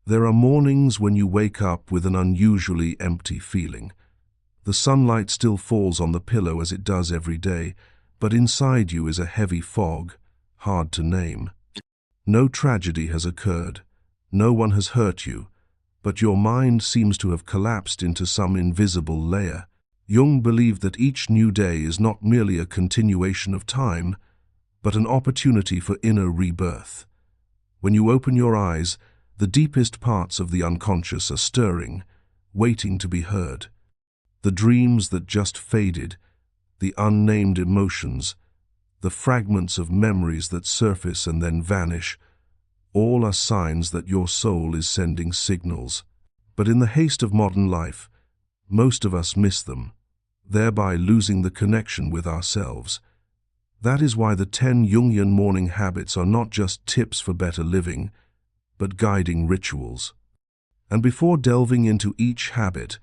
There are mornings when you wake up with an unusually empty feeling. The sunlight still falls on the pillow as it does every day, but inside you is a heavy fog, hard to name. No tragedy has occurred. No one has hurt you, but your mind seems to have collapsed into some invisible layer. Jung believed that each new day is not merely a continuation of time, but an opportunity for inner rebirth. When you open your eyes, the deepest parts of the unconscious are stirring, waiting to be heard. The dreams that just faded, the unnamed emotions, the fragments of memories that surface and then vanish, all are signs that your soul is sending signals. But in the haste of modern life, most of us miss them, thereby losing the connection with ourselves. That is why the 10 Jungian morning habits are not just tips for better living, but guiding rituals. And before delving into each habit,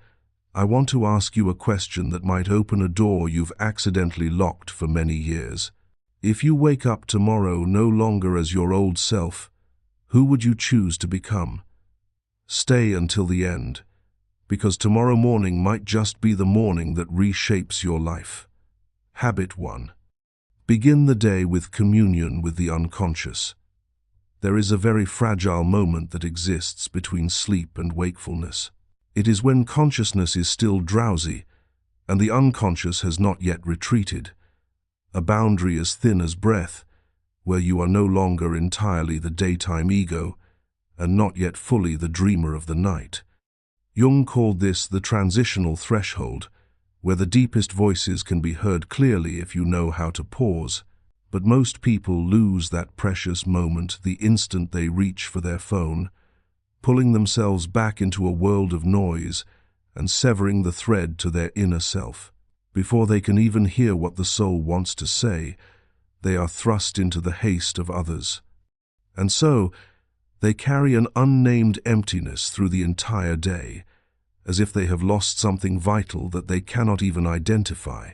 I want to ask you a question that might open a door you've accidentally locked for many years. If you wake up tomorrow no longer as your old self, who would you choose to become? Stay until the end, because tomorrow morning might just be the morning that reshapes your life. Habit 1. Begin the day with communion with the unconscious. There is a very fragile moment that exists between sleep and wakefulness. It is when consciousness is still drowsy and the unconscious has not yet retreated, a boundary as thin as breath, where you are no longer entirely the daytime ego and not yet fully the dreamer of the night. Jung called this the transitional threshold, where the deepest voices can be heard clearly if you know how to pause. But most people lose that precious moment the instant they reach for their phone, pulling themselves back into a world of noise and severing the thread to their inner self. Before they can even hear what the soul wants to say, they are thrust into the haste of others. And so, they carry an unnamed emptiness through the entire day, as if they have lost something vital that they cannot even identify.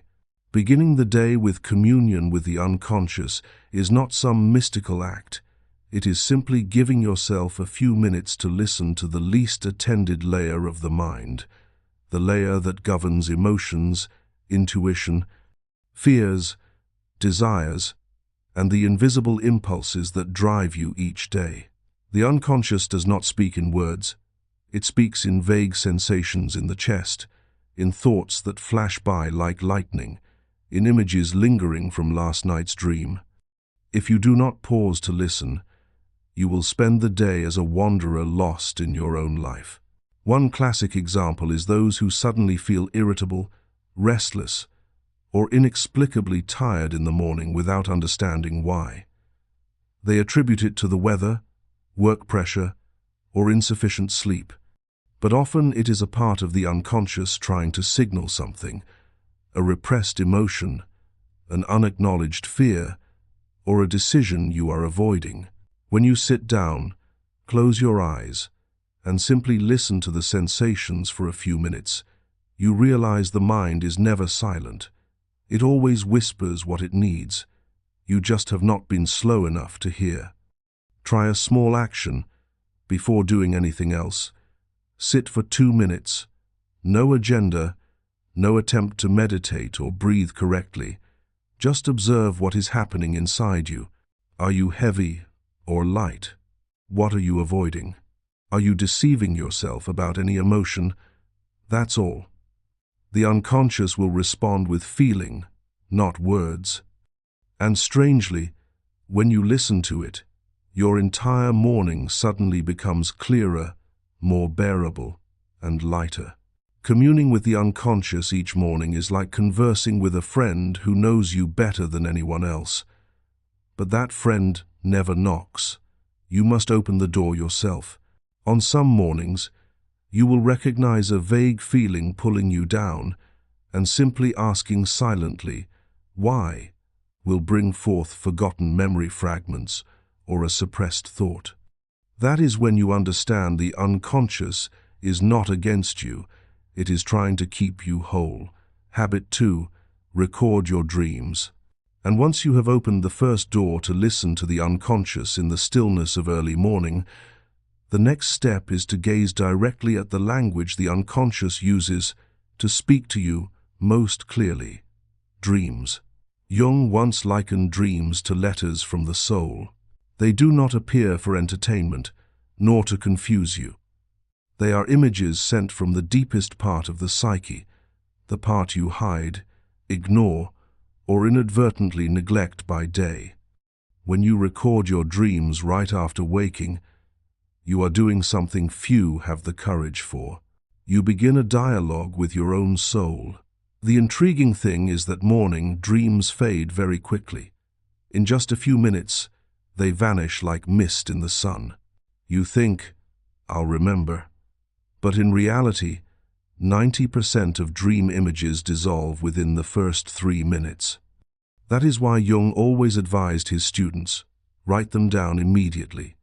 Beginning the day with communion with the unconscious is not some mystical act. It is simply giving yourself a few minutes to listen to the least attended layer of the mind, the layer that governs emotions, intuition, fears, desires, and the invisible impulses that drive you each day. The unconscious does not speak in words. It speaks in vague sensations in the chest, in thoughts that flash by like lightning, in images lingering from last night's dream. If you do not pause to listen, you will spend the day as a wanderer lost in your own life. One classic example is those who suddenly feel irritable, restless, or inexplicably tired in the morning without understanding why. They attribute it to the weather, work pressure, or insufficient sleep. But often it is a part of the unconscious trying to signal something, a repressed emotion, an unacknowledged fear, or a decision you are avoiding. When you sit down, close your eyes, and simply listen to the sensations for a few minutes, you realize the mind is never silent. It always whispers what it needs. You just have not been slow enough to hear. Try a small action before doing anything else. Sit for 2 minutes. No agenda, no attempt to meditate or breathe correctly. Just observe what is happening inside you. Are you heavy or light? What are you avoiding? Are you deceiving yourself about any emotion? That's all. The unconscious will respond with feeling, not words. And strangely, when you listen to it, your entire morning suddenly becomes clearer, more bearable, and lighter. Communing with the unconscious each morning is like conversing with a friend who knows you better than anyone else. But that friend never knocks. You must open the door yourself. On some mornings, you will recognize a vague feeling pulling you down, and simply asking silently, why, will bring forth forgotten memory fragments or a suppressed thought. That is when you understand the unconscious is not against you. It is trying to keep you whole. Habit 2. Record your dreams. And once you have opened the first door to listen to the unconscious in the stillness of early morning, The next step is to gaze directly at the language the unconscious uses to speak to you most clearly. Dreams. Jung once likened dreams to letters from the soul. They do not appear for entertainment, nor to confuse you. They are images sent from the deepest part of the psyche, the part you hide, ignore, or inadvertently neglect by day. When you record your dreams right after waking, you are doing something few have the courage for. You begin a dialogue with your own soul. The intriguing thing is that morning dreams fade very quickly. In just a few minutes, they vanish like mist in the sun. You think, "I'll remember." But in reality, 90% of dream images dissolve within the first 3 minutes. That is why Jung always advised his students, write them down immediately,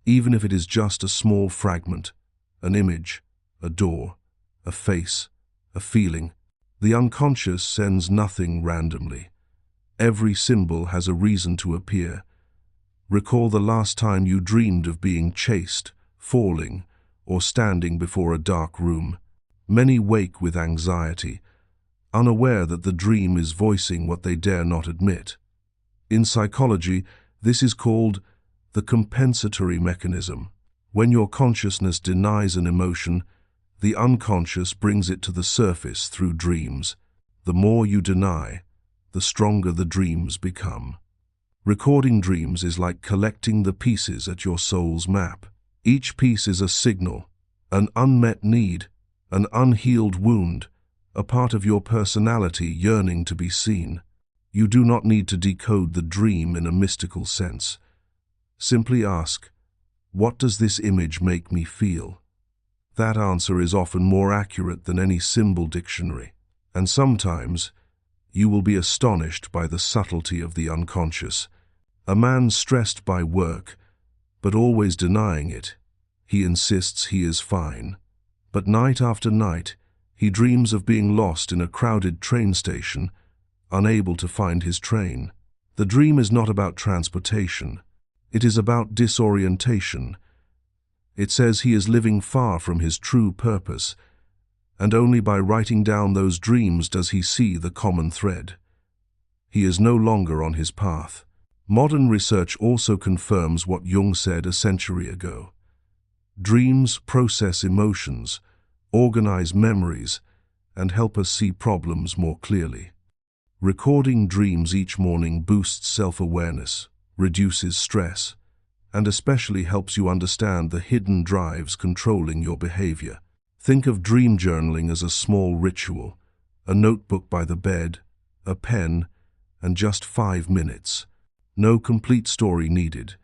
even if it is just a small fragment, an image, a door, a face, a feeling. The unconscious sends nothing randomly. Every symbol has a reason to appear. Recall the last time you dreamed of being chased, falling, or standing before a dark room. Many wake with anxiety, unaware that the dream is voicing what they dare not admit. In psychology, this is called the compensatory mechanism. When your consciousness denies an emotion, the unconscious brings it to the surface through dreams. The more you deny, the stronger the dreams become. Recording dreams is like collecting the pieces at your soul's map. Each piece is a signal, an unmet need, an unhealed wound, a part of your personality yearning to be seen. You do not need to decode the dream in a mystical sense. Simply ask, what does this image make me feel? That answer is often more accurate than any symbol dictionary. And sometimes, you will be astonished by the subtlety of the unconscious. A man stressed by work, but always denying it. He insists he is fine. But night after night, he dreams of being lost in a crowded train station, unable to find his train. The dream is not about transportation. It is about disorientation. It says he is living far from his true purpose, and only by writing down those dreams does he see the common thread. He is no longer on his path. Modern research also confirms what Jung said a century ago. Dreams process emotions, organize memories, and help us see problems more clearly. Recording dreams each morning boosts self-awareness, reduces stress, and especially helps you understand the hidden drives controlling your behavior. Think of dream journaling as a small ritual, a notebook by the bed, a pen, and just 5 minutes. No complete story needed.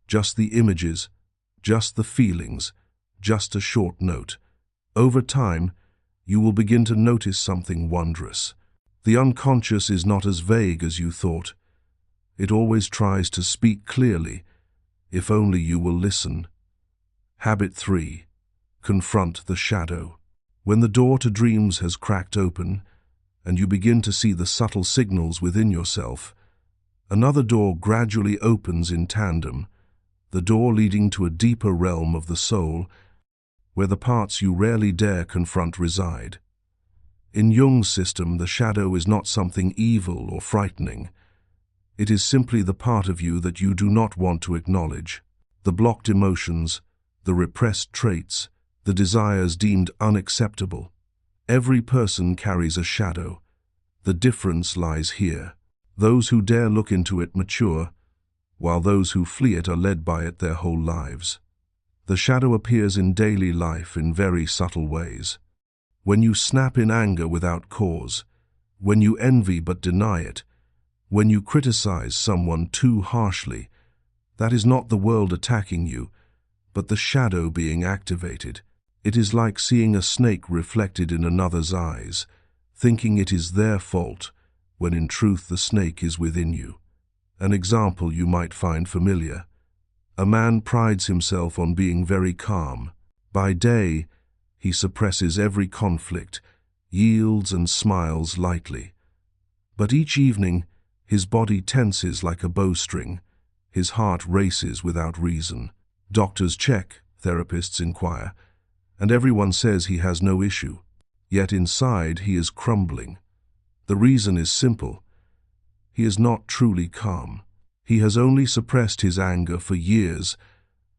Just the images, just the feelings, just a short note. Over time, you will begin to notice something wondrous. The unconscious is not as vague as you thought. It always tries to speak clearly, if only you will listen. Habit 3. Confront the shadow. When the door to dreams has cracked open, and you begin to see the subtle signals within yourself, another door gradually opens in tandem, the door leading to a deeper realm of the soul, where the parts you rarely dare confront reside. In Jung's system, the shadow is not something evil or frightening. It is simply the part of you that you do not want to acknowledge. The blocked emotions, the repressed traits, the desires deemed unacceptable. Every person carries a shadow. The difference lies here. Those who dare look into it mature, while those who flee it are led by it their whole lives. The shadow appears in daily life in very subtle ways. When you snap in anger without cause, when you envy but deny it, when you criticize someone too harshly, that is not the world attacking you, but the shadow being activated. It is like seeing a snake reflected in another's eyes, thinking it is their fault, when in truth the snake is within you. An example you might find familiar. A man prides himself on being very calm. By day, he suppresses every conflict, yields and smiles lightly. But each evening, his body tenses like a bowstring, his heart races without reason. Doctors check, therapists inquire, and everyone says he has no issue. Yet inside he is crumbling. The reason is simple. He is not truly calm. He has only suppressed his anger for years,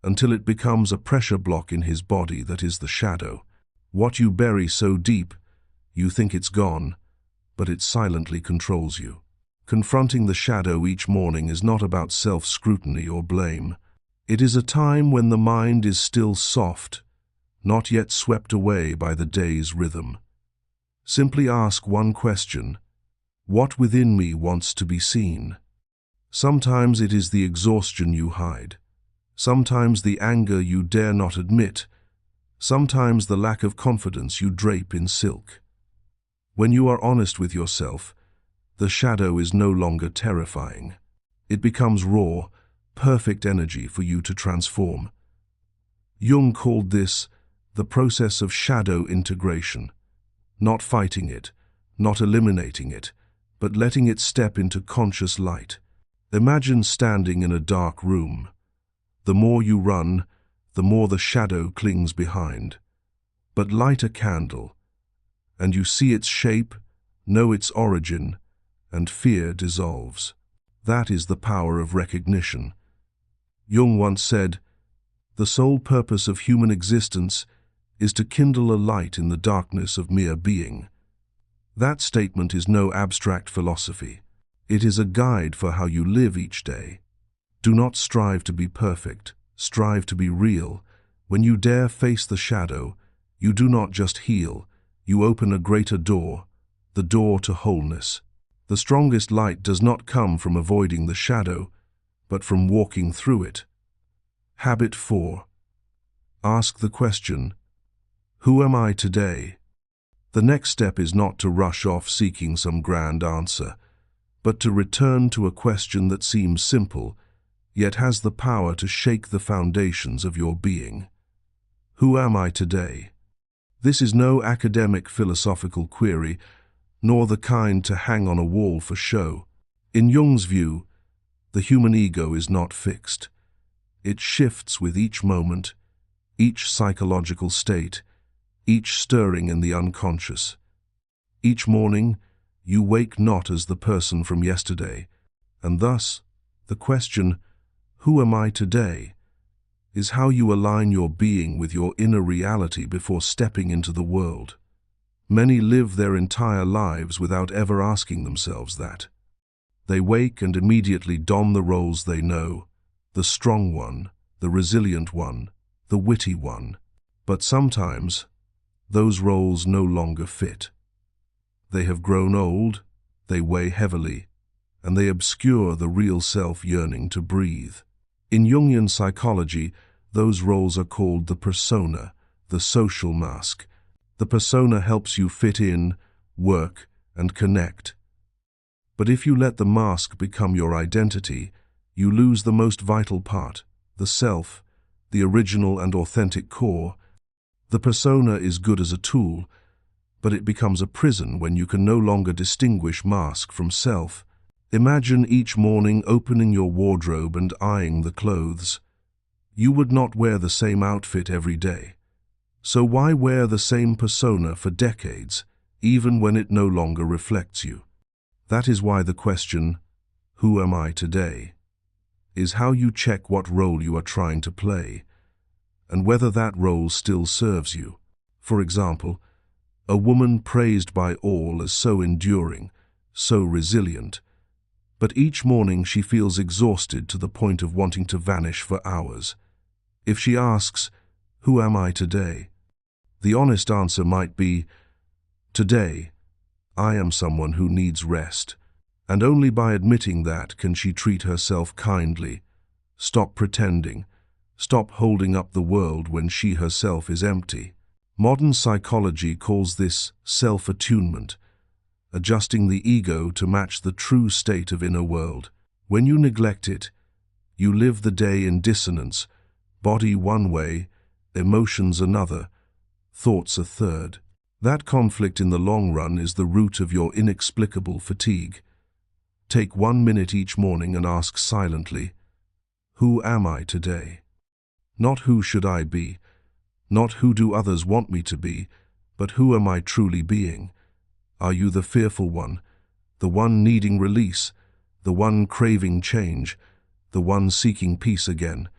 until it becomes a pressure block in his body that is the shadow. What you bury so deep, you think it's gone, but it silently controls you. Confronting the shadow each morning is not about self-scrutiny or blame. It is a time when the mind is still soft, not yet swept away by the day's rhythm. Simply ask one question: what within me wants to be seen? Sometimes it is the exhaustion you hide. Sometimes the anger you dare not admit. Sometimes the lack of confidence you drape in silk. When you are honest with yourself, the shadow is no longer terrifying. It becomes raw, perfect energy for you to transform. Jung called this the process of shadow integration. Not fighting it, not eliminating it, but letting it step into conscious light. Imagine standing in a dark room. The more you run, the more the shadow clings behind. But light a candle, and you see its shape, know its origin, and fear dissolves. That is the power of recognition. Jung once said, "The sole purpose of human existence is to kindle a light in the darkness of mere being." That statement is no abstract philosophy. It is a guide for how you live each day. Do not strive to be perfect, strive to be real. When you dare face the shadow, you do not just heal, you open a greater door, the door to wholeness. The strongest light does not come from avoiding the shadow, but from walking through it. Habit 4. Ask the question, who am I today? The next step is not to rush off seeking some grand answer, but to return to a question that seems simple, yet has the power to shake the foundations of your being. Who am I today? This is no academic philosophical query, nor the kind to hang on a wall for show. In Jung's view, the human ego is not fixed. It shifts with each moment, each psychological state, each stirring in the unconscious. Each morning, you wake not as the person from yesterday, and thus, the question, who am I today, is how you align your being with your inner reality before stepping into the world. Many live their entire lives without ever asking themselves that. They wake and immediately don the roles they know, the strong one, the resilient one, the witty one. But sometimes, those roles no longer fit. They have grown old, they weigh heavily, and they obscure the real self yearning to breathe. In Jungian psychology, those roles are called the persona, the social mask. The persona helps you fit in, work, and connect. But if you let the mask become your identity, you lose the most vital part, the self, the original and authentic core. The persona is good as a tool, but it becomes a prison when you can no longer distinguish mask from self. Imagine each morning opening your wardrobe and eyeing the clothes. You would not wear the same outfit every day. So why wear the same persona for decades, even when it no longer reflects you? That is why the question, who am I today, is how you check what role you are trying to play, and whether that role still serves you. For example, a woman praised by all as so enduring, so resilient, but each morning she feels exhausted to the point of wanting to vanish for hours. If she asks, who am I today? The honest answer might be, today, I am someone who needs rest, and only by admitting that can she treat herself kindly, stop pretending, stop holding up the world when she herself is empty. Modern psychology calls this self-attunement, adjusting the ego to match the true state of inner world. When you neglect it, you live the day in dissonance, body one way, emotions another, thoughts a third. That conflict in the long run is the root of your inexplicable fatigue. Take 1 minute each morning and ask silently, who am I today? Not who should I be, not who do others want me to be, but who am I truly being? Are you the fearful one, the one needing release, the one craving change, the one seeking peace again?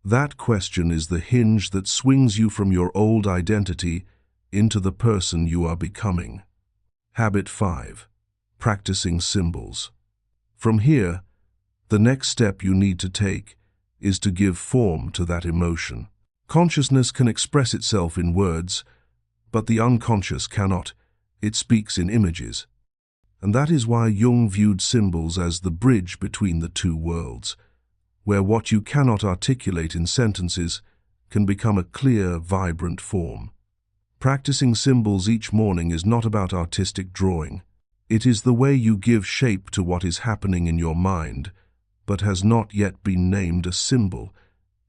That question is the hinge that swings you from your old identity into the person you are becoming. Habit 5. Practicing symbols. From here, the next step you need to take is to give form to that emotion. Consciousness can express itself in words, but the unconscious cannot. It speaks in images. And that is why Jung viewed symbols as the bridge between the two worlds, where what you cannot articulate in sentences can become a clear, vibrant form. Practicing symbols each morning is not about artistic drawing. It is the way you give shape to what is happening in your mind, but has not yet been named a symbol,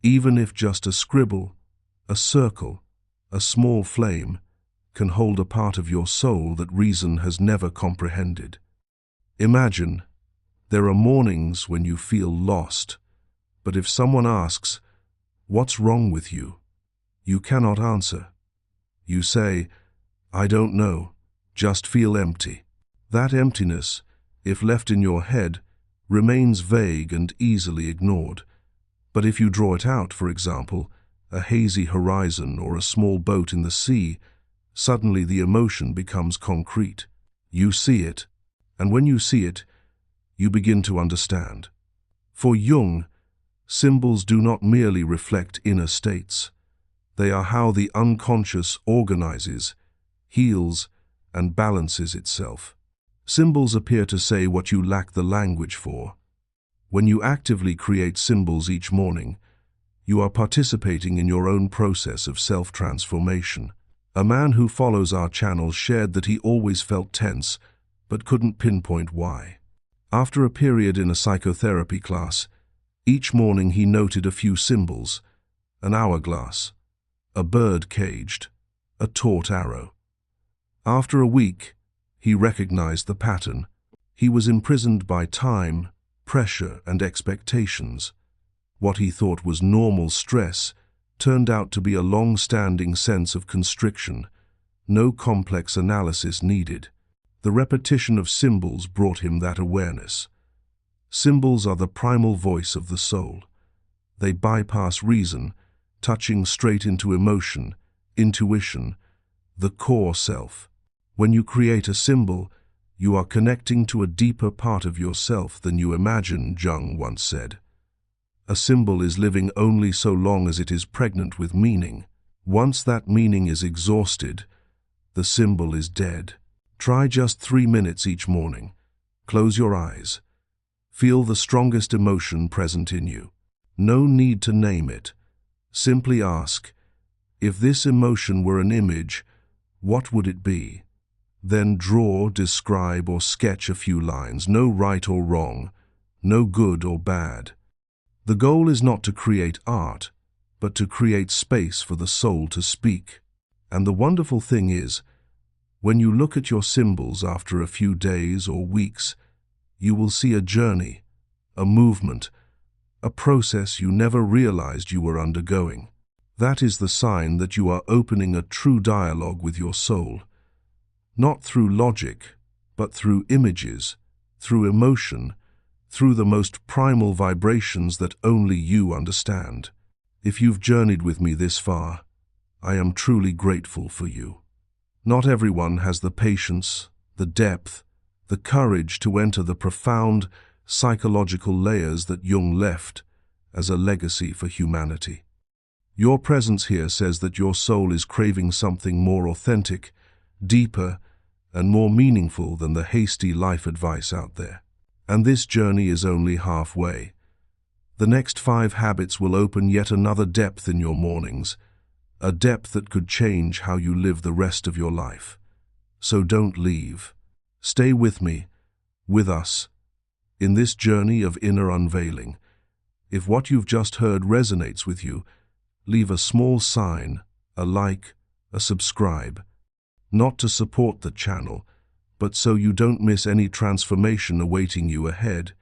even if just a scribble, a circle, a small flame, can hold a part of your soul that reason has never comprehended. Imagine, there are mornings when you feel lost, but if someone asks, "What's wrong with you?" you cannot answer. You say, "I don't know, just feel empty." That emptiness, if left in your head, remains vague and easily ignored. But if you draw it out, for example, a hazy horizon or a small boat in the sea, suddenly the emotion becomes concrete. You see it, and when you see it, you begin to understand. For Jung, symbols do not merely reflect inner states. They are how the unconscious organizes, heals, and balances itself. Symbols appear to say what you lack the language for. When you actively create symbols each morning, you are participating in your own process of self-transformation. A man who follows our channel shared that he always felt tense, but couldn't pinpoint why. After a period in a psychotherapy class, each morning he noted a few symbols: an hourglass, a bird caged, a taut arrow. After a week, he recognized the pattern. He was imprisoned by time, pressure, and expectations. What he thought was normal stress turned out to be a long-standing sense of constriction, no complex analysis needed. The repetition of symbols brought him that awareness. Symbols are the primal voice of the soul. They bypass reason, touching straight into emotion, intuition, the core self. When you create a symbol, you are connecting to a deeper part of yourself than you imagine, Jung once said. A symbol is living only so long as it is pregnant with meaning. Once that meaning is exhausted, the symbol is dead. Try just 3 minutes each morning. Close your eyes. Feel the strongest emotion present in you. No need to name it. Simply ask, if this emotion were an image, what would it be? Then draw, describe, or sketch a few lines. No right or wrong, no good or bad. The goal is not to create art, but to create space for the soul to speak. And the wonderful thing is, when you look at your symbols after a few days or weeks, you will see a journey, a movement, a process you never realized you were undergoing. That is the sign that you are opening a true dialogue with your soul. Not through logic, but through images, through emotion, through the most primal vibrations that only you understand. If you've journeyed with me this far, I am truly grateful for you. Not everyone has the patience, the depth, the courage to enter the profound psychological layers that Jung left as a legacy for humanity. Your presence here says that your soul is craving something more authentic, deeper, and more meaningful than the hasty life advice out there. And this journey is only halfway. The next 5 habits will open yet another depth in your mornings, a depth that could change how you live the rest of your life. So don't leave. Stay with me, with us, in this journey of inner unveiling. If what you've just heard resonates with you, leave a small sign, a like, a subscribe. Not to support the channel, but so you don't miss any transformation awaiting you ahead,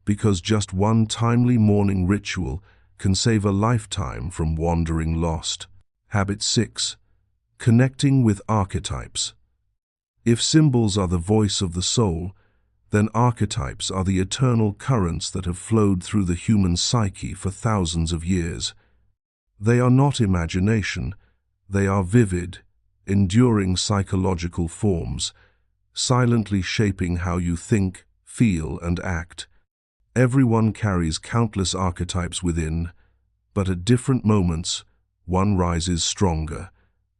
because just one timely morning ritual can save a lifetime from wandering lost. Habit 6. Connecting with archetypes. If symbols are the voice of the soul, then archetypes are the eternal currents that have flowed through the human psyche for thousands of years. They are not imagination, they are vivid, enduring psychological forms, silently shaping how you think, feel, and act. Everyone carries countless archetypes within, but at different moments, one rises stronger,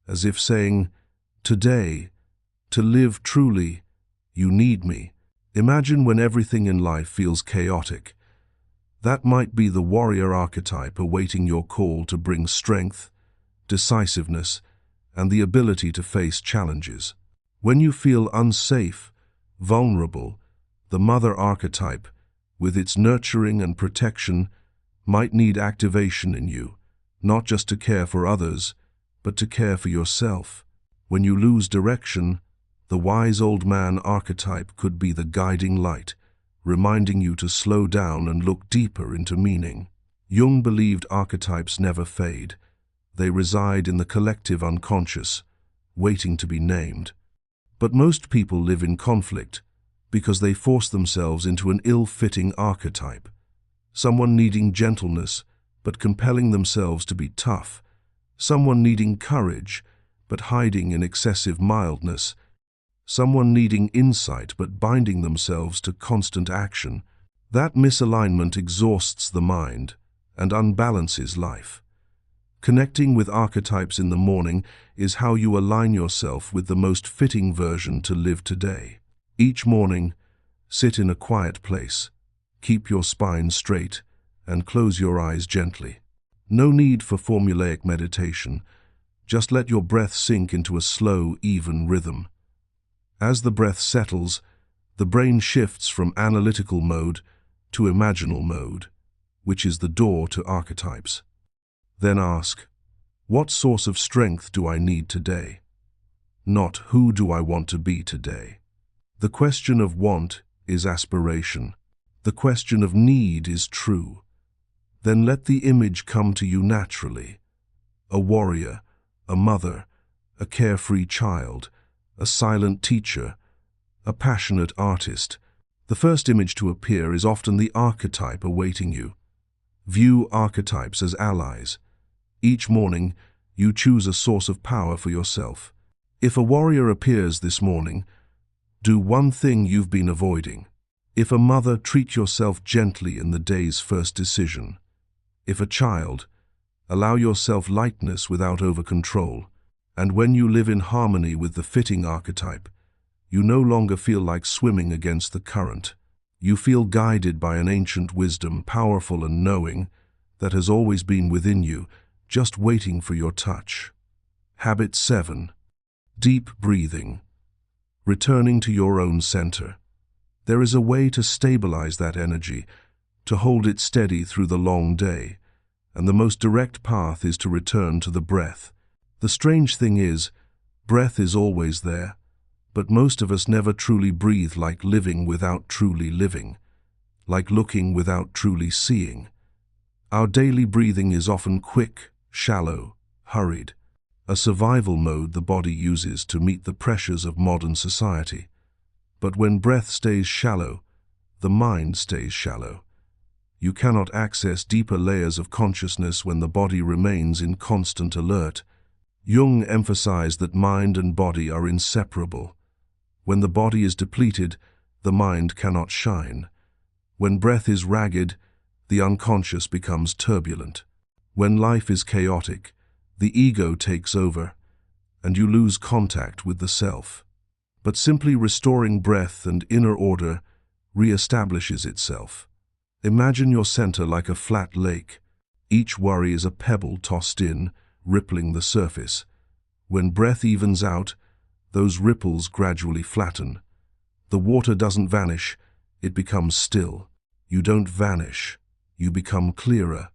as if saying, "Today, to live truly, you need me." Imagine when everything in life feels chaotic. That might be the warrior archetype awaiting your call to bring strength, decisiveness, and the ability to face challenges. When you feel unsafe, vulnerable, the mother archetype, with its nurturing and protection, might need activation in you, not just to care for others, but to care for yourself. When you lose direction, the wise old man archetype could be the guiding light, reminding you to slow down and look deeper into meaning. Jung believed archetypes never fade. They reside in the collective unconscious, waiting to be named. But most people live in conflict because they force themselves into an ill-fitting archetype. Someone needing gentleness, but compelling themselves to be tough. Someone needing courage, but hiding in excessive mildness. Someone needing insight but binding themselves to constant action. That misalignment exhausts the mind and unbalances life. Connecting with archetypes in the morning is how you align yourself with the most fitting version to live today. Each morning, sit in a quiet place, keep your spine straight, and close your eyes gently. No need for formulaic meditation. Just let your breath sink into a slow, even rhythm. As the breath settles, the brain shifts from analytical mode to imaginal mode, which is the door to archetypes. Then ask, what source of strength do I need today? Not who do I want to be today? The question of want is aspiration. The question of need is true. Then let the image come to you naturally. A warrior, a mother, a carefree child, a silent teacher, a passionate artist. The first image to appear is often the archetype awaiting you. View archetypes as allies. Each morning, you choose a source of power for yourself. If a warrior appears this morning, do one thing you've been avoiding. If a mother, treat yourself gently in the day's first decision. If a child, allow yourself lightness without over-control. And when you live in harmony with the fitting archetype, you no longer feel like swimming against the current. You feel guided by an ancient wisdom, powerful and knowing, that has always been within you, just waiting for your touch. Habit 7. Deep breathing. Returning to your own center. There is a way to stabilize that energy, to hold it steady through the long day, and the most direct path is to return to the breath. The strange thing is, breath is always there, but most of us never truly breathe, like living without truly living, like looking without truly seeing. Our daily breathing is often quick, shallow, hurried, a survival mode the body uses to meet the pressures of modern society. But when breath stays shallow, the mind stays shallow. You cannot access deeper layers of consciousness when the body remains in constant alert. Jung emphasized that mind and body are inseparable. When the body is depleted, the mind cannot shine. When breath is ragged, the unconscious becomes turbulent. When life is chaotic, the ego takes over, and you lose contact with the self. But simply restoring breath and inner order re-establishes itself. Imagine your center like a flat lake. Each worry is a pebble tossed in, rippling the surface. When breath evens out, those ripples gradually flatten. The water doesn't vanish, it becomes still. You don't vanish, you become clearer.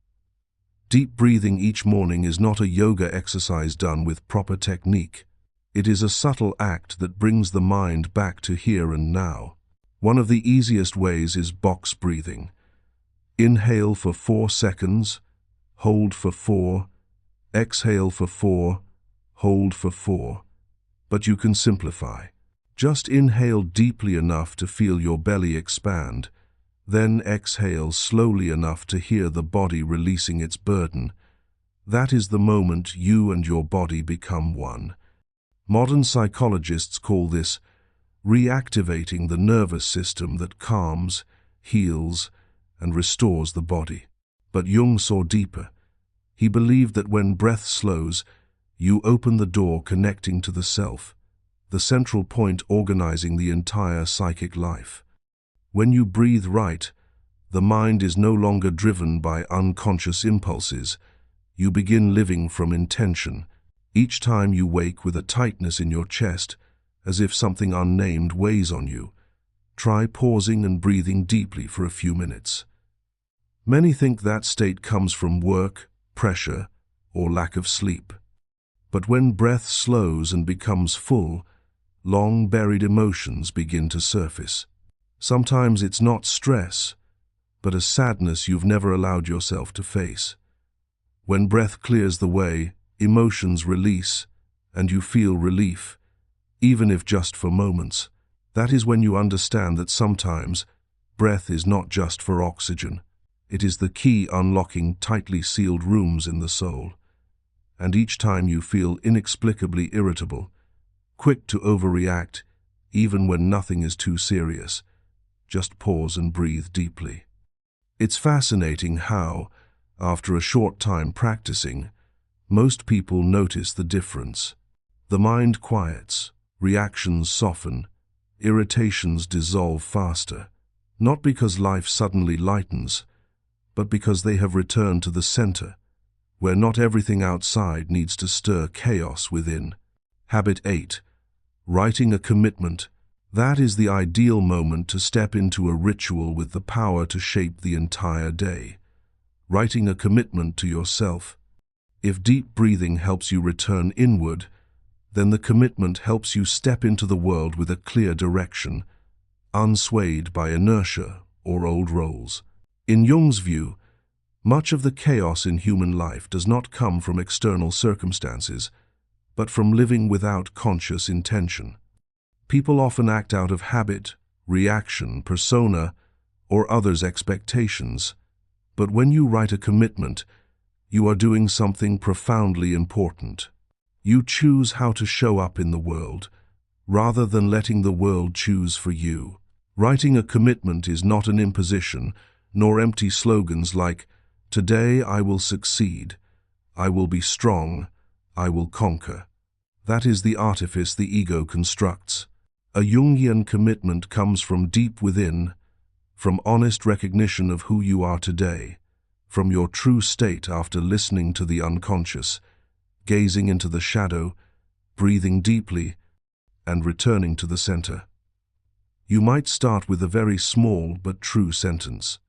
Deep breathing each morning is not a yoga exercise done with proper technique. It is a subtle act that brings the mind back to here and now. One of the easiest ways is box breathing. Inhale for 4 seconds, hold for 4, exhale for 4, hold for 4. But you can simplify. Just inhale deeply enough to feel your belly expand, then exhale slowly enough to hear the body releasing its burden. That is the moment you and your body become one. Modern psychologists call this reactivating the nervous system that calms, heals, and restores the body. But Jung saw deeper. He believed that when breath slows, you open the door connecting to the self, the central point organizing the entire psychic life. When you breathe right, the mind is no longer driven by unconscious impulses. You begin living from intention. Each time you wake with a tightness in your chest, as if something unnamed weighs on you, try pausing and breathing deeply for a few minutes. Many think that state comes from work, pressure, or lack of sleep. But when breath slows and becomes full, long-buried emotions begin to surface. Sometimes it's not stress, but a sadness you've never allowed yourself to face. When breath clears the way, emotions release, and you feel relief, even if just for moments. That is when you understand that sometimes breath is not just for oxygen. It is the key unlocking tightly sealed rooms in the soul. And each time you feel inexplicably irritable, quick to overreact, even when nothing is too serious, just pause and breathe deeply. It's fascinating how, after a short time practicing, most people notice the difference. The mind quiets, reactions soften, irritations dissolve faster, not because life suddenly lightens, but because they have returned to the center, where not everything outside needs to stir chaos within. Habit 8. Writing a commitment. That is the ideal moment to step into a ritual with the power to shape the entire day. Writing a commitment to yourself. If deep breathing helps you return inward, then the commitment helps you step into the world with a clear direction, unswayed by inertia or old roles. In Jung's view, much of the chaos in human life does not come from external circumstances, but from living without conscious intention. People often act out of habit, reaction, persona, or others' expectations. But when you write a commitment, you are doing something profoundly important. You choose how to show up in the world, rather than letting the world choose for you. Writing a commitment is not an imposition, nor empty slogans like, "Today I will succeed," "I will be strong," "I will conquer." That is the artifice the ego constructs. A Jungian commitment comes from deep within, from honest recognition of who you are today, from your true state after listening to the unconscious, gazing into the shadow, breathing deeply, and returning to the center. You might start with a very small but true sentence.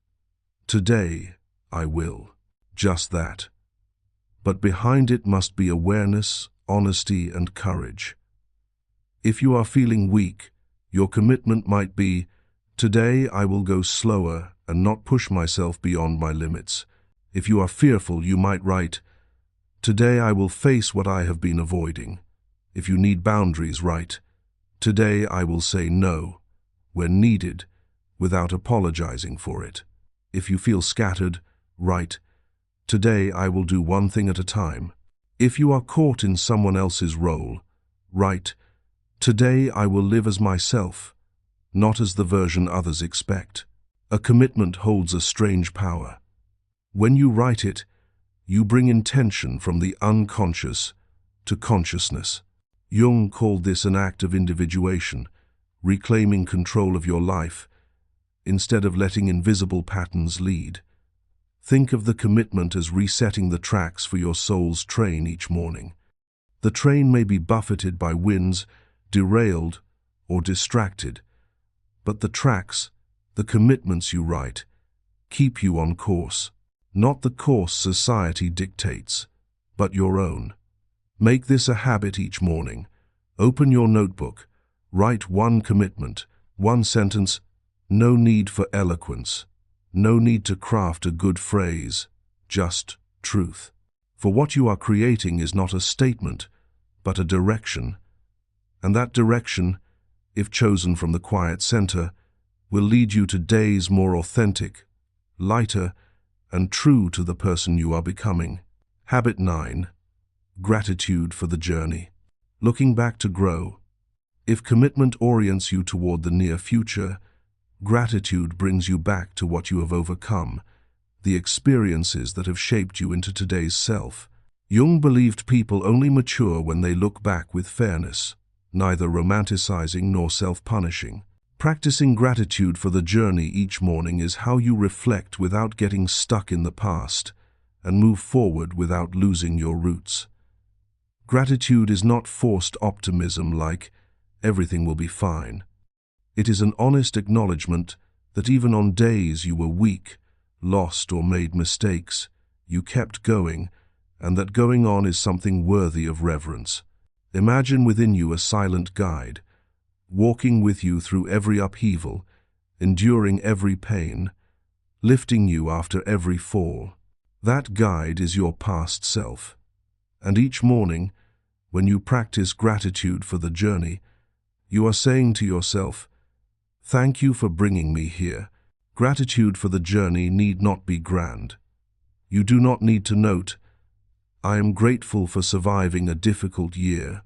Today, I will. Just that. But behind it must be awareness, honesty, and courage. If you are feeling weak, your commitment might be, "Today I will go slower and not push myself beyond my limits." If you are fearful, you might write, "Today I will face what I have been avoiding." If you need boundaries, write, "Today I will say no," when needed, without apologizing for it. If you feel scattered, write, "Today I will do one thing at a time." If you are caught in someone else's role, write, "Today I will live as myself, not as the version others expect." A commitment holds a strange power. When you write it, you bring intention from the unconscious to consciousness. Jung called this an act of individuation, reclaiming control of your life, instead of letting invisible patterns lead. Think of the commitment as resetting the tracks for your soul's train each morning. The train may be buffeted by winds, derailed, or distracted, but the tracks, the commitments you write, keep you on course. Not the course society dictates, but your own. Make this a habit each morning. Open your notebook, write one commitment, one sentence. No need for eloquence, no need to craft a good phrase, just truth. For what you are creating is not a statement, but a direction. And that direction, if chosen from the quiet center, will lead you to days more authentic, lighter, and true to the person you are becoming. Habit 9. Gratitude for the journey. Looking back to grow. If commitment orients you toward the near future, gratitude brings you back to what you have overcome, the experiences that have shaped you into today's self. Jung believed people only mature when they look back with fairness, neither romanticizing nor self-punishing. Practicing gratitude for the journey each morning is how you reflect without getting stuck in the past and move forward without losing your roots. Gratitude is not forced optimism like, everything will be fine. It is an honest acknowledgement that even on days you were weak, lost, or made mistakes, you kept going, and that going on is something worthy of reverence. Imagine within you a silent guide, walking with you through every upheaval, enduring every pain, lifting you after every fall. That guide is your past self. And each morning, when you practice gratitude for the journey, you are saying to yourself, "Thank you for bringing me here." Gratitude for the journey need not be grand. You do not need to note, "I am grateful for surviving a difficult year,"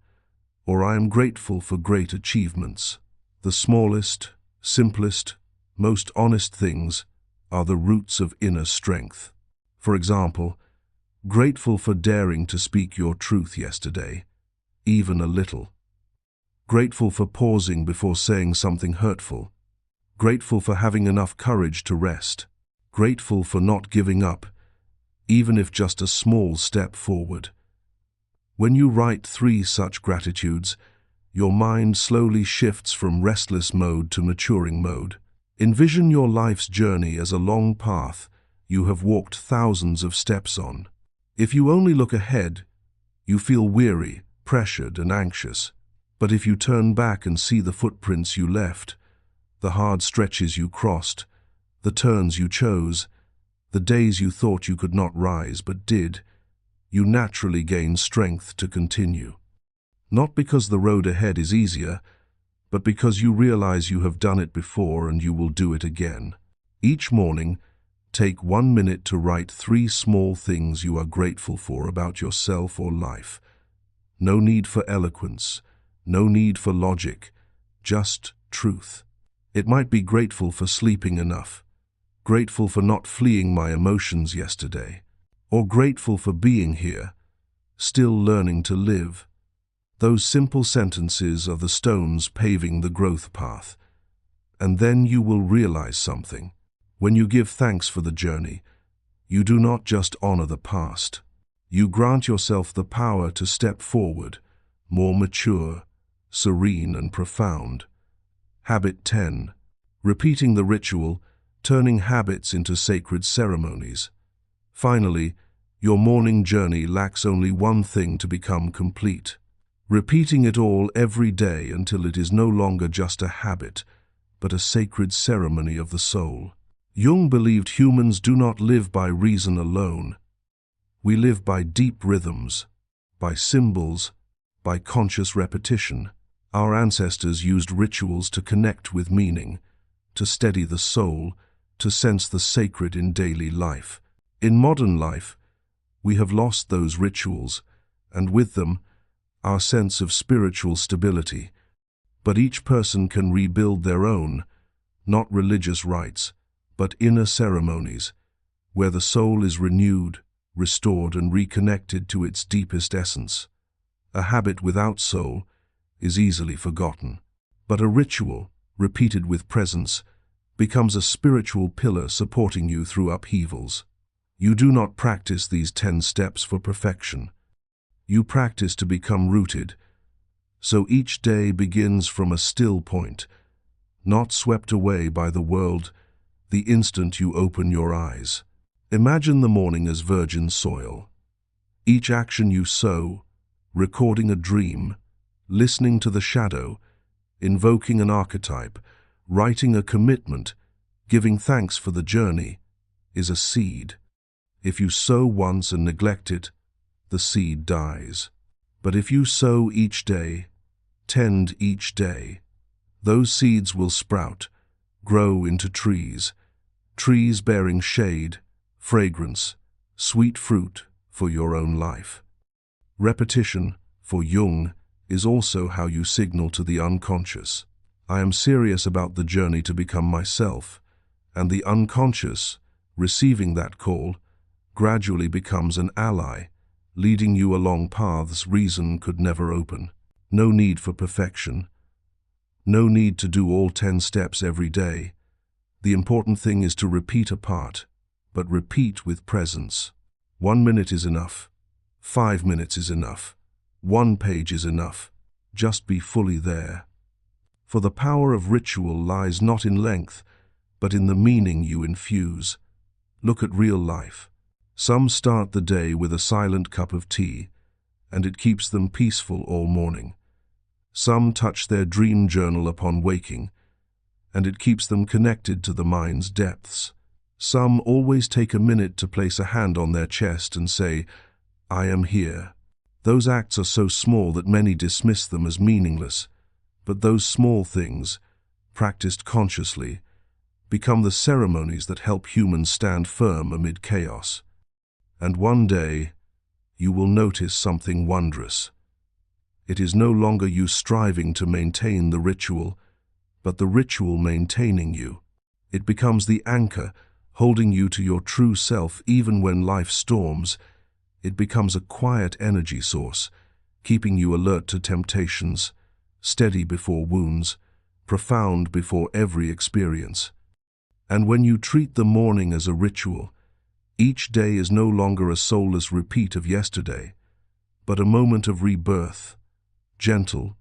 or "I am grateful for great achievements." The smallest, simplest, most honest things are the roots of inner strength. For example, grateful for daring to speak your truth yesterday, even a little. Grateful for pausing before saying something hurtful. Grateful for having enough courage to rest. Grateful for not giving up, even if just a small step forward. When you write 3 such gratitudes, your mind slowly shifts from restless mode to maturing mode. Envision your life's journey as a long path you have walked thousands of steps on. If you only look ahead, you feel weary, pressured, and anxious. But if you turn back and see the footprints you left, the hard stretches you crossed, the turns you chose, the days you thought you could not rise but did, you naturally gain strength to continue. Not because the road ahead is easier, but because you realize you have done it before and you will do it again. Each morning, take 1 minute to write 3 small things you are grateful for about yourself or life. No need for eloquence, no need for logic, just truth. It might be grateful for sleeping enough, grateful for not fleeing my emotions yesterday, or grateful for being here, still learning to live. Those simple sentences are the stones paving the growth path. And then you will realize something. When you give thanks for the journey, you do not just honor the past. You grant yourself the power to step forward, more mature, serene, and profound. Habit 10. Repeating the ritual, turning habits into sacred ceremonies. Finally, your morning journey lacks only one thing to become complete. Repeating it all every day until it is no longer just a habit, but a sacred ceremony of the soul. Jung believed humans do not live by reason alone. We live by deep rhythms, by symbols, by conscious repetition. Our ancestors used rituals to connect with meaning, to steady the soul, to sense the sacred in daily life. In modern life, we have lost those rituals, and with them, our sense of spiritual stability. But each person can rebuild their own, not religious rites, but inner ceremonies, where the soul is renewed, restored, and reconnected to its deepest essence. A habit without soul is easily forgotten, but a ritual, repeated with presence, becomes a spiritual pillar supporting you through upheavals. You do not practice these 10 steps for perfection. You practice to become rooted, so each day begins from a still point, not swept away by the world the instant you open your eyes. Imagine the morning as virgin soil. Each action you sow, recording a dream, listening to the shadow, invoking an archetype, writing a commitment, giving thanks for the journey, is a seed. If you sow once and neglect it, the seed dies. But if you sow each day, tend each day, those seeds will sprout, grow into trees, trees bearing shade, fragrance, sweet fruit for your own life. Repetition, for Jung, is also how you signal to the unconscious, I am serious about the journey to become myself, and the unconscious, receiving that call, gradually becomes an ally, leading you along paths reason could never open. No need for perfection. No need to do all 10 steps every day. The important thing is to repeat a part, but repeat with presence. 1 minute is enough. 5 minutes is enough. 1 page is enough. Just be fully there. For the power of ritual lies not in length, but in the meaning you infuse. Look at real life. Some start the day with a silent cup of tea, and it keeps them peaceful all morning. Some touch their dream journal upon waking, and it keeps them connected to the mind's depths. Some always take a minute to place a hand on their chest and say, I am here. Those acts are so small that many dismiss them as meaningless, but those small things, practiced consciously, become the ceremonies that help humans stand firm amid chaos. And one day, you will notice something wondrous. It is no longer you striving to maintain the ritual, but the ritual maintaining you. It becomes the anchor, holding you to your true self even when life storms. It becomes a quiet energy source, keeping you alert to temptations, steady before wounds, profound before every experience. And when you treat the morning as a ritual, each day is no longer a soulless repeat of yesterday, but a moment of rebirth, gentle,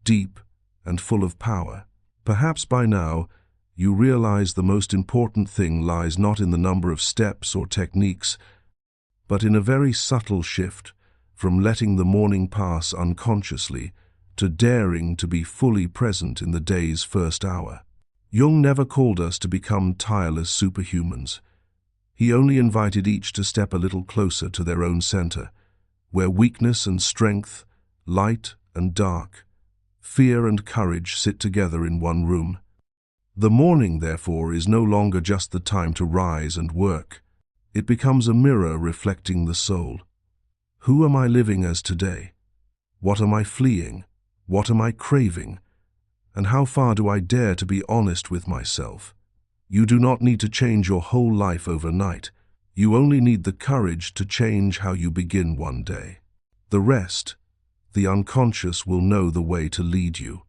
deep, and full of power. Perhaps by now, you realize the most important thing lies not in the number of steps or techniques, but in a very subtle shift from letting the morning pass unconsciously to daring to be fully present in the day's first hour. Jung never called us to become tireless superhumans. He only invited each to step a little closer to their own center, where weakness and strength, light and dark, fear and courage sit together in one room. The morning, therefore, is no longer just the time to rise and work. It becomes a mirror reflecting the soul. Who am I living as today? What am I fleeing? What am I craving? And how far do I dare to be honest with myself? You do not need to change your whole life overnight. You only need the courage to change how you begin one day. The rest, the unconscious, will know the way to lead you.